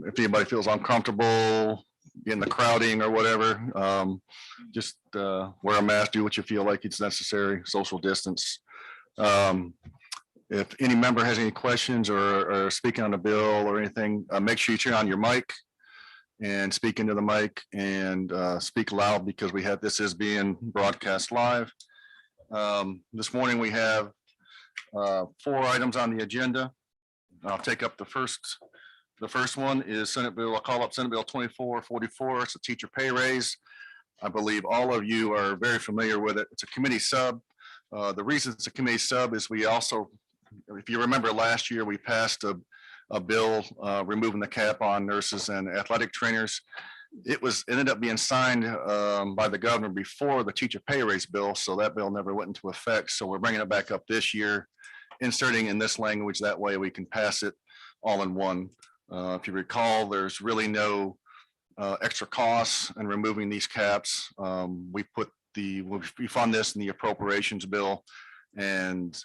If anybody feels uncomfortable in the crowding or whatever, just wear a mask, do what you feel like it's necessary, social distance. If any member has any questions or speaking on the bill or anything, make sure you turn on your mic and speak into the mic and speak loud, because this is being broadcast live. This morning we have 4 items on the agenda. I'll take up the first. The first one is Senate Bill, I'll call up Senate Bill 2444. It's a teacher pay raise. I believe all of you are very familiar with it. It's a committee sub. The reason it's a committee sub is we also, if you remember last year, we passed a bill removing the cap on nurses and athletic trainers. It ended up being signed by the governor before the teacher pay raise bill, so that bill never went into effect. So we're bringing it back up this year, inserting in this language. That way we can pass it all in one. If you recall, there's really no extra costs in removing these caps. We fund this in the appropriations bill, and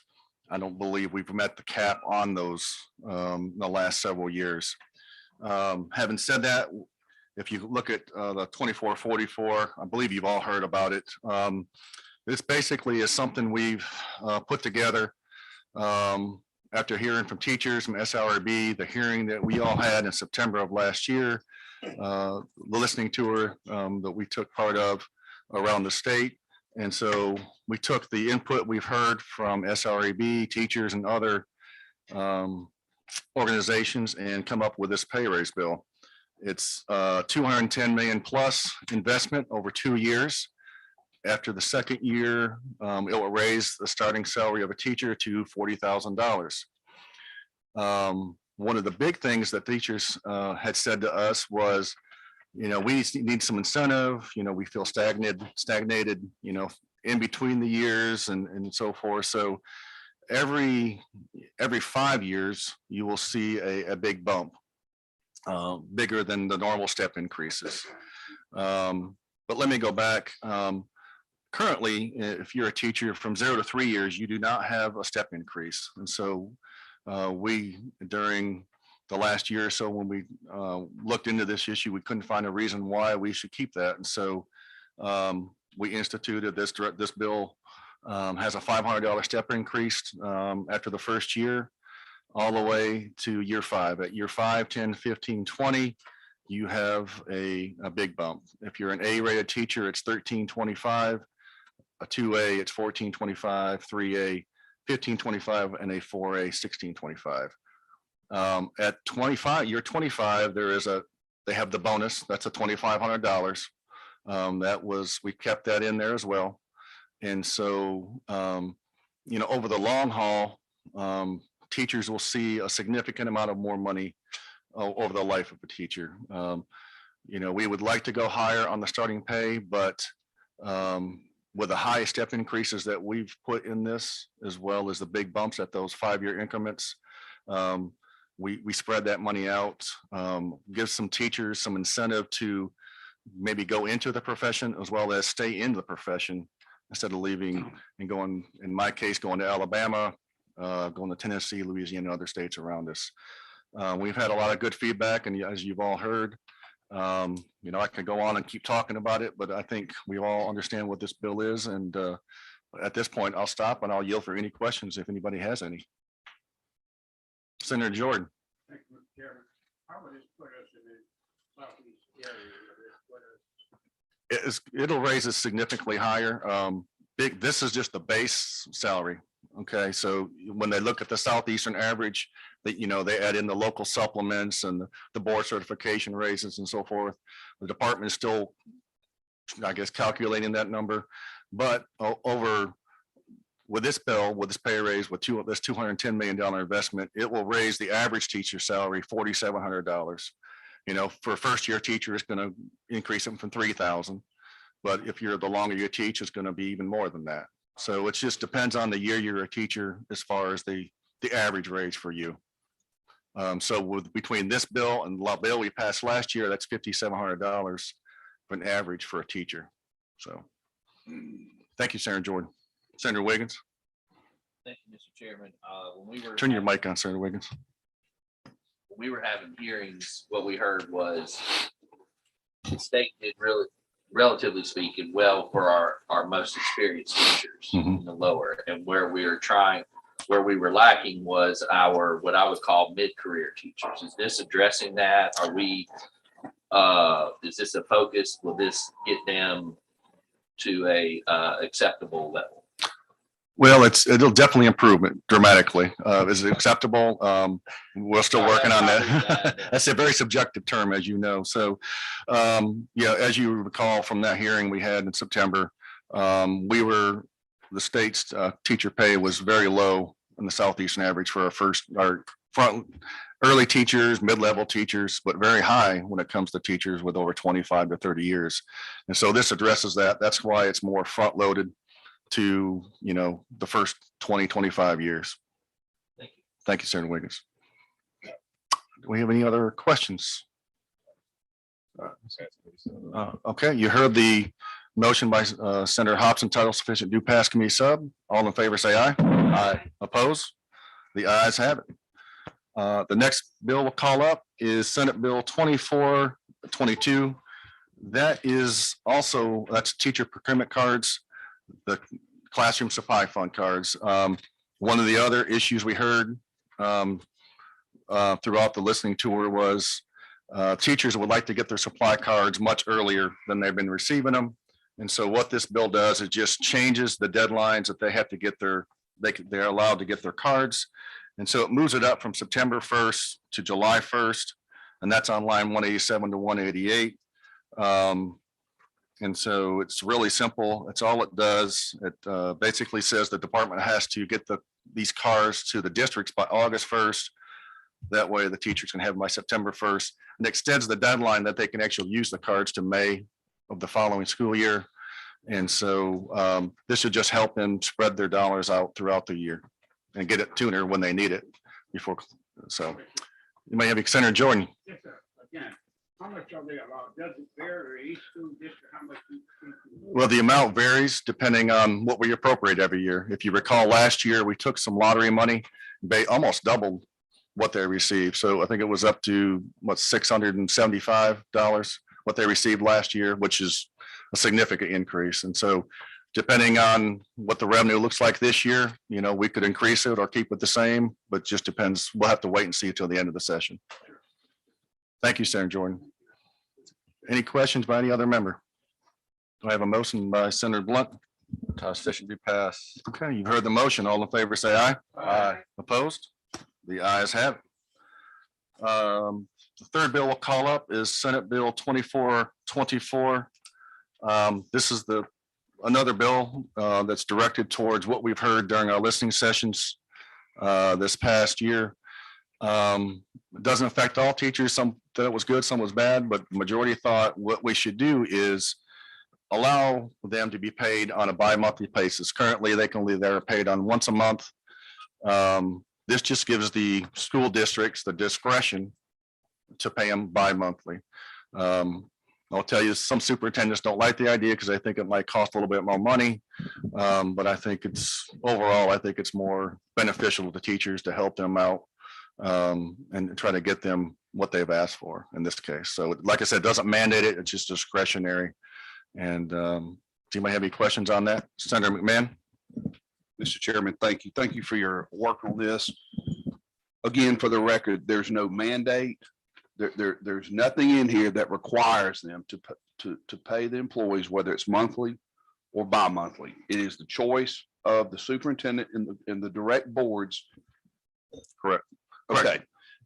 I don't believe we've met the cap on those in the last several years. Having said that, if you look at the 2444, I believe you've all heard about it. This basically is something we've put together after hearing from teachers, from SLRB, the hearing that we all had in September of last year, the listening tour that we took part of around the state. And so we took the input we've heard from SLRB, teachers, and other organizations and come up with this pay raise bill. It's 210 million plus investment over 2 years. After the second year, it will raise the starting salary of a teacher to $40,000. One of the big things that teachers had said to us was, we need some incentive. We feel stagnated, in between the years and so forth. So every 5 years, you will see a big bump, bigger than the normal step increases. But let me go back. Currently, if you're a teacher from 0 to 3 years, you do not have a step increase. And so during the last year or so, when we looked into this issue, we couldn't find a reason why we should keep that. And so we instituted this bill. Has a $500 step increase after the first year, all the way to year 5. At year 5, 10, 15, 20, you have a big bump. If you're an A-rated teacher, it's $1,325. A 2A, it's $1,425, 3A, $1,525, and a 4A, $1,625. At 25, year 25, they have the bonus. That's a $2,500. We kept that in there as well. And so, over the long haul, teachers will see a significant amount of more money over the life of a teacher. We would like to go higher on the starting pay, but with the high step increases that we've put in this, as well as the big bumps at those 5-year increments, we spread that money out, give some teachers some incentive to maybe go into the profession as well as stay in the profession instead of leaving and going, in my case, going to Alabama, going to Tennessee, Louisiana, and other states around us. We've had a lot of good feedback, and as you've all heard, I could go on and keep talking about it, but I think we all understand what this bill is. And at this point, I'll stop and I'll yield for any questions if anybody has any. Senator Jordan. Thank you, Mr. Chairman. How would this put us in the southeast area? It'll raise it significantly higher. This is just the base salary. Okay, so when they look at the southeastern average, they add in the local supplements and the board certification raises and so forth. The department is still, I guess, calculating that number, but with this bill, with this pay raise, with this $210 million investment, it will raise the average teacher salary $4,700. For a first year teacher, it's going to increase them from $3,000. But if you're the longer you teach, it's going to be even more than that. So it just depends on the year you're a teacher as far as the average raise for you. So between this bill and the bill we passed last year, that's $5,700 for an average for a teacher. So thank you, Senator Jordan. Senator Wiggins. Thank you, Mr. Chairman. When we were Turn your mic on, Senator Wiggins. we were having hearings, what we heard was the state did really, relatively speaking, well for our most experienced teachers in the lower, and where we were lacking was our, what I would call mid-career teachers. Is this addressing that? Are we, is this a focus? Will this get them to a acceptable level? Well, it'll definitely improve it dramatically. Is it acceptable? We're still working on that. That's a very subjective term, as you know. So, yeah, as you recall from that hearing we had in September, the state's teacher pay was very low in the Southeastern average for our early teachers, mid-level teachers, but very high when it comes to teachers with over 25 to 30 years. And so this addresses that. That's why it's more front-loaded to, the first 20, 25 years. Thank you. Thank you, Senator Wiggins. Do we have any other questions? Okay, you heard the motion by Senator Hobson, title sufficient due pass committee sub. All in favor, say aye. Aye. Opposed? The ayes have it. The next bill we'll call up is Senate Bill 2422. That's teacher procurement cards, the classroom supply fund cards. One of the other issues we heard throughout the listening tour was teachers would like to get their supply cards much earlier than they've been receiving them. And so what this bill does is just changes the deadlines that they have to get they're allowed to get their cards. And so it moves it up from September 1st to July 1st. And that's on line 187 to 188. And so it's really simple. It's all it does. It basically says the department has to get these cards to the districts by August 1st. That way the teachers can have them by September 1st, and extends the deadline that they can actually use the cards to May of the following school year. And so this should just help them spread their dollars out throughout the year and get it tuner when they need it before. So you may have Senator Jordan. Yes, sir. Again, how much are they allowed? Does it vary each school district? How much? Well, the amount varies depending on what we appropriate every year. If you recall, last year, we took some lottery money, they almost doubled what they received. So I think it was up to $675 what they received last year, which is a significant increase. And so depending on what the revenue looks like this year, we could increase it or keep it the same, but just depends. We'll have to wait and see until the end of the session. Thank you, Senator Jordan. Any questions by any other member? Do I have a motion by Senator Blunt? Sufficient due pass. Okay, you've heard the motion. All in favor, say aye. Aye. Opposed? The ayes have it. The third bill we'll call up is Senate Bill 2424. This is another bill that's directed towards what we've heard during our listening sessions this past year. It doesn't affect all teachers. Some thought it was good, some was bad, but the majority thought what we should do is allow them to be paid on a bi-monthly basis. Currently, they're paid on once a month. This just gives the school districts the discretion to pay them bi-monthly. I'll tell you, some superintendents don't like the idea because they think it might cost a little bit more money. But I think overall, I think it's more beneficial to the teachers to help them out and try to get them what they've asked for in this case. So like I said, it doesn't mandate it, it's just discretionary. And do you might have any questions on that? Senator McMahon? Mr. Chairman, thank you. Thank you for your work on this. Again, for the record, there's no mandate. There's nothing in here that requires them to pay the employees, whether it's monthly or bi-monthly. It is the choice of the superintendent and the direct boards. Correct. Okay.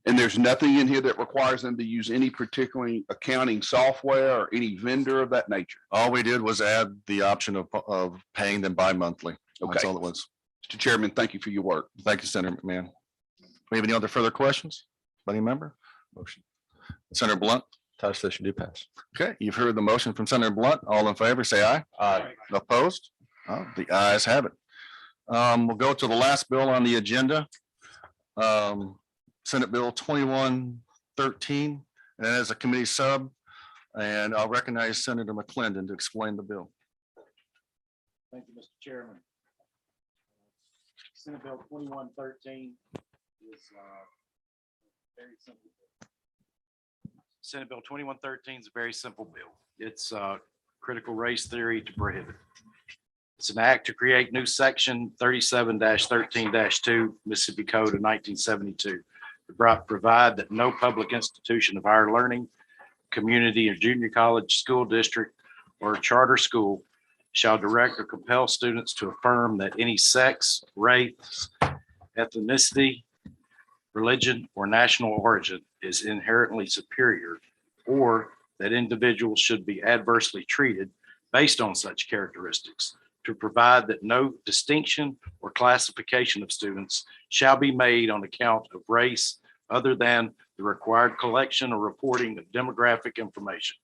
And there's nothing in here that requires them to use any particular accounting software or any vendor of that nature. All we did was add the option of paying them bi-monthly. That's Okay. all it was. Mr. Chairman, thank you for your work. Thank you, Senator McMahon. We have any other further questions? Any member? Motion. Senator Blunt? Sufficient due pass. Okay, you've heard the motion from Senator Blunt. All in favor, say aye. Aye. Opposed? Oh, the ayes have it. We'll go to the last bill on the agenda. Senate Bill 2113, and as a committee sub, and I'll recognize Senator McClendon to explain the bill. Thank you, Mr. Chairman. Senate Bill 2113 is very simple. Senate Bill 2113 is a very simple bill. It's critical race theory to prohibit. It's an act to create new section 37-13-2 Mississippi Code of 1972 to provide that no public institution of higher learning, community or junior college, school district, or charter school shall direct or compel students to affirm that any sex, race, ethnicity, religion, or national origin is inherently superior, or that individuals should be adversely treated based on such characteristics, to provide that no distinction or classification of students shall be made on account of race other than the required collection or reporting of demographic information,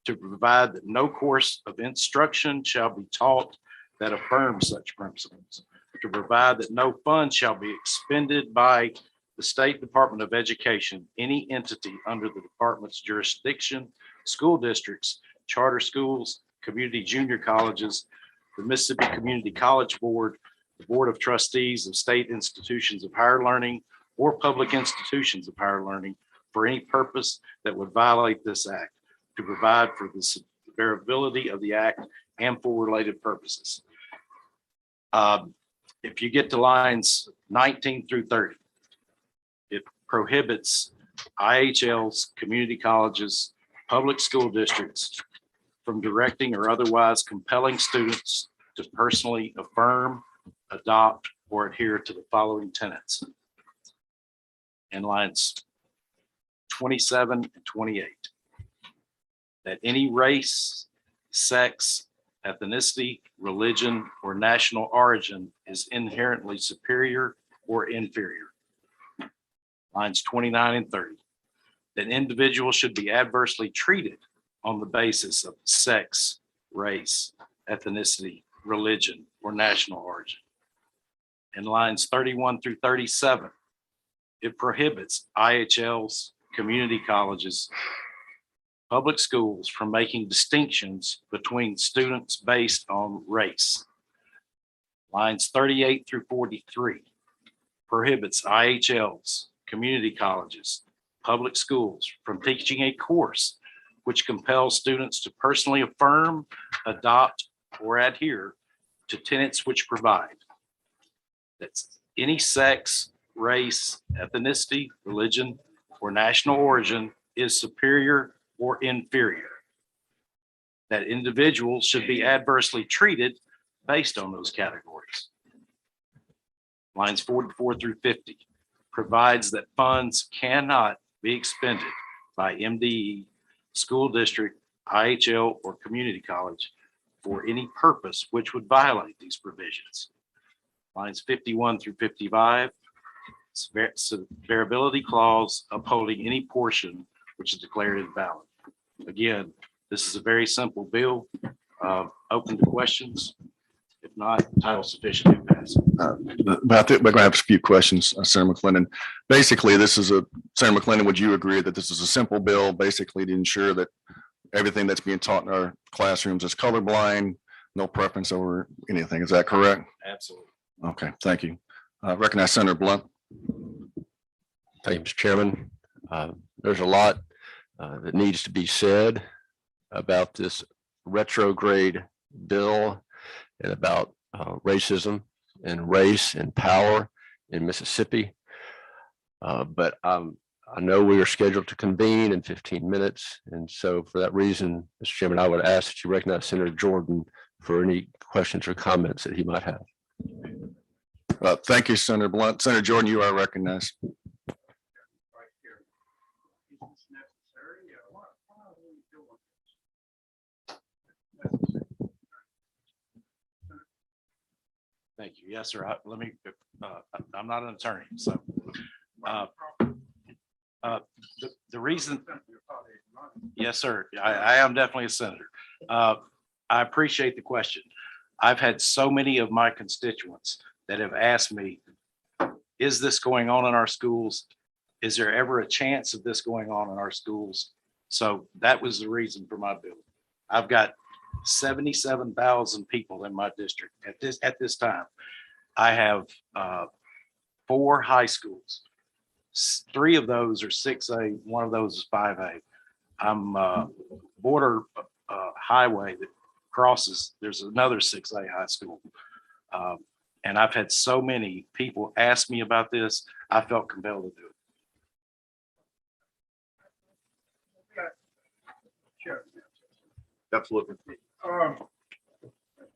to provide that no course of instruction shall be taught that affirms such principles, to provide that no funds shall be expended by the State Department of Education, any entity under the department's jurisdiction, school districts, charter schools, community junior colleges, the Mississippi Community College Board, the Board of Trustees of state institutions of higher learning, or public institutions of higher learning for any purpose that would violate this act, to provide for the severability of the act and for related purposes. If you get to lines 19 through 30, it prohibits IHLs, community colleges, public school districts from directing or otherwise compelling students to personally affirm, adopt, or adhere to the following tenets. In lines 27 and 28, that any race, sex, ethnicity, religion, or national origin is inherently superior or inferior. Lines 29 and 30, that individuals should be adversely treated on the basis of sex, race, ethnicity, religion, or national origin. In lines 31 through 37, it prohibits IHLs, community colleges, public schools from making distinctions between students based on race. Lines 38 through 43 prohibits IHLs, community colleges, public schools from teaching a course which compels students to personally affirm, adopt, or adhere to tenets which provide that any sex, race, ethnicity, religion, or national origin is superior or inferior, that individuals should be adversely treated based on those categories. Lines 44 through 50 provides that funds cannot be expended by MDE, school district, IHL, or community college for any purpose which would violate these provisions. Lines 51 through 55, severability clause upholding any portion which is declared invalid. Again, this is a very simple bill, open to questions. If not, title sufficient to pass. But I think we're gonna have a few questions, Senator McClendon. Basically, Senator McClendon, would you agree that this is a simple bill, basically to ensure that everything that's being taught in our classrooms is colorblind, no preference over anything? Is that correct? Absolutely. Okay, thank you. Recognize Senator Blunt. Thank you, Mr. Chairman. There's a lot that needs to be said about this retrograde bill and about racism and race and power in Mississippi. But I know we are scheduled to convene in 15 minutes. And so for that reason, Mr. Chairman, I would ask that you recognize Senator Jordan for any questions or comments that he might have. Thank you, Senator Blunt. Senator Jordan, you are recognized. Right here. Is this necessary? Why are we doing this? Thank you. Yes, sir. I'm not an attorney, so the reason, yes, sir, I am definitely a senator. I appreciate the question. I've had so many of my constituents that have asked me, is this going on in our schools? Is there ever a chance of this going on in our schools? So that was the reason for my bill. I've got 77,000 people in my district at this time. I have 4 high schools. 3 of those are 6A, 1 of those is 5A. I'm border highway that crosses, there's another 6A high school. And I've had so many people ask me about this, I felt compelled to do it. Sure. Absolutely. I've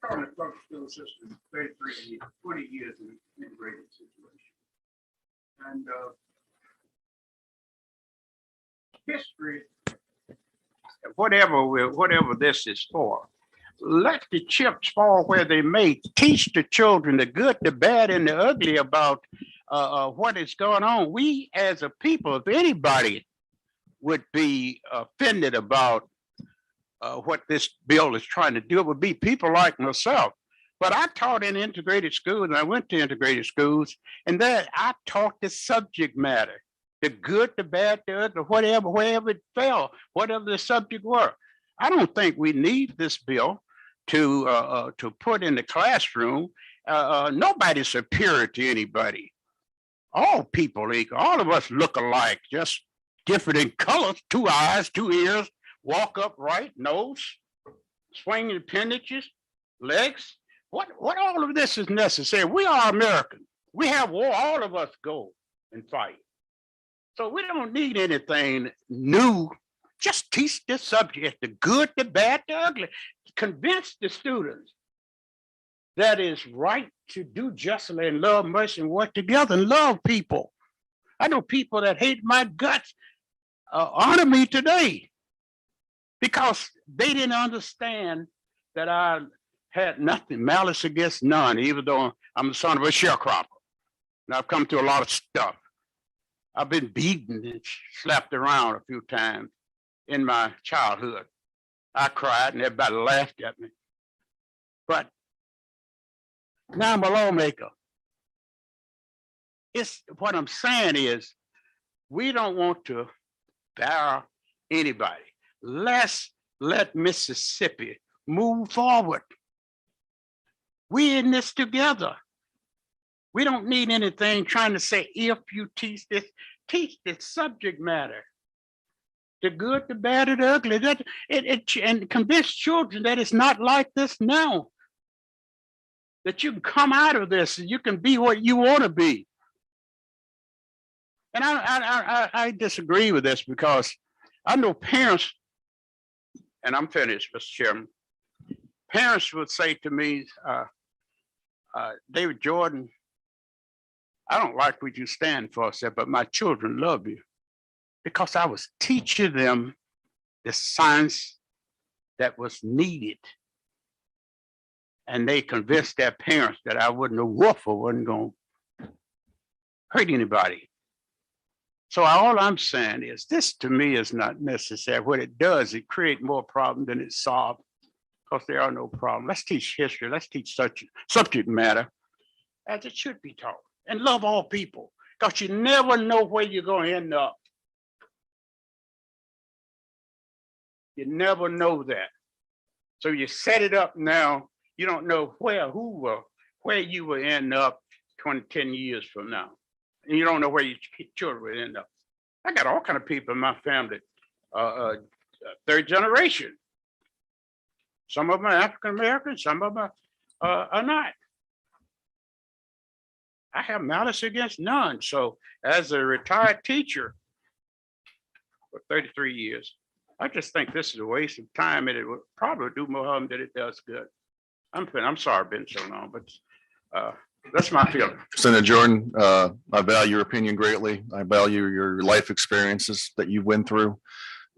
taught in the public school system 33 years, 20 years in an integrated situation. And history, whatever this is for, let the chips fall where they may. Teach the children the good, the bad, and the ugly about what is going on. We as a people, if anybody would be offended about what this bill is trying to do, it would be people like myself. But I taught in integrated schools, and I went to integrated schools, and there I taught the subject matter, the good, the bad, the ugly, whatever, wherever it fell, whatever the subject were. I don't think we need this bill to put in the classroom. Nobody's superior to anybody. All people equal. All of us look alike, just different in colors, 2 eyes, 2 ears, walk upright, nose, swinging appendages, legs. What all of this is necessary? We are American. We have war. All of us go and fight. So we don't need anything new. Just teach this subject, the good, the bad, the ugly. Convince the students that it's right to do justly and love mercy and work together and love people. I know people that hate my guts honor me today because they didn't understand that I had nothing, malice against none, even though I'm the son of a sharecropper. And I've come through a lot of stuff. I've been beaten and slapped around a few times in my childhood. I cried and everybody laughed at me. But now I'm a lawmaker. It's what I'm saying is we don't want to bar anybody. Let's let Mississippi move forward. We in this together. We don't need anything trying to say, if you teach this subject matter. The good, the bad, and the ugly. That and convince children that it's not like this now. That you can come out of this and you can be what you want to be. And I disagree with this because I know parents, and I'm finished, Mr. Chairman. Parents would say to me, David Jordan, I don't like what you stand for, I said, but my children love you because I was teaching them the science that was needed. And they convinced their parents that I wasn't a wolf or wasn't going to hurt anybody. So all I'm saying is this to me is not necessary. What it does, it creates more problems than it solves because there are no problems. Let's teach history. Let's teach such subject matter as it should be taught and love all people because you never know where you're going to end up. You never know that. So you set it up now. You don't know where you will end up 10 years from now. And you don't know where your children will end up. I got all kind of people in my family, third generation. Some of them are African American, some of them are not. I have malice against none. So as a retired teacher for 33 years, I just think this is a waste of time and it would probably do more harm than it does good. I'm sorry it's been so long, but that's my feeling. Senator Jordan, I value your opinion greatly. I value your life experiences that you went through.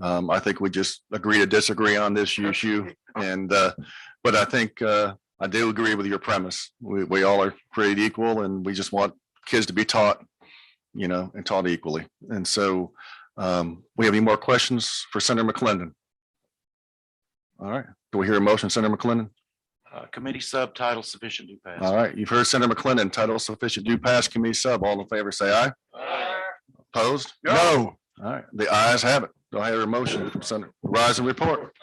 I think we just agree to disagree on this issue. And but I think I do agree with your premise. We all are created equal and we just want kids to be taught, and taught equally. And so we have any more questions for Senator McClendon? All right. Do we hear a motion, Senator McClendon? Committee sub title sufficient to pass. All right. You've heard Senator McClendon, title sufficient do pass, committee sub. All in favor, say aye. Aye. Opposed? No. All right. The ayes have it. Do I hear a motion from Senator? Rise and report.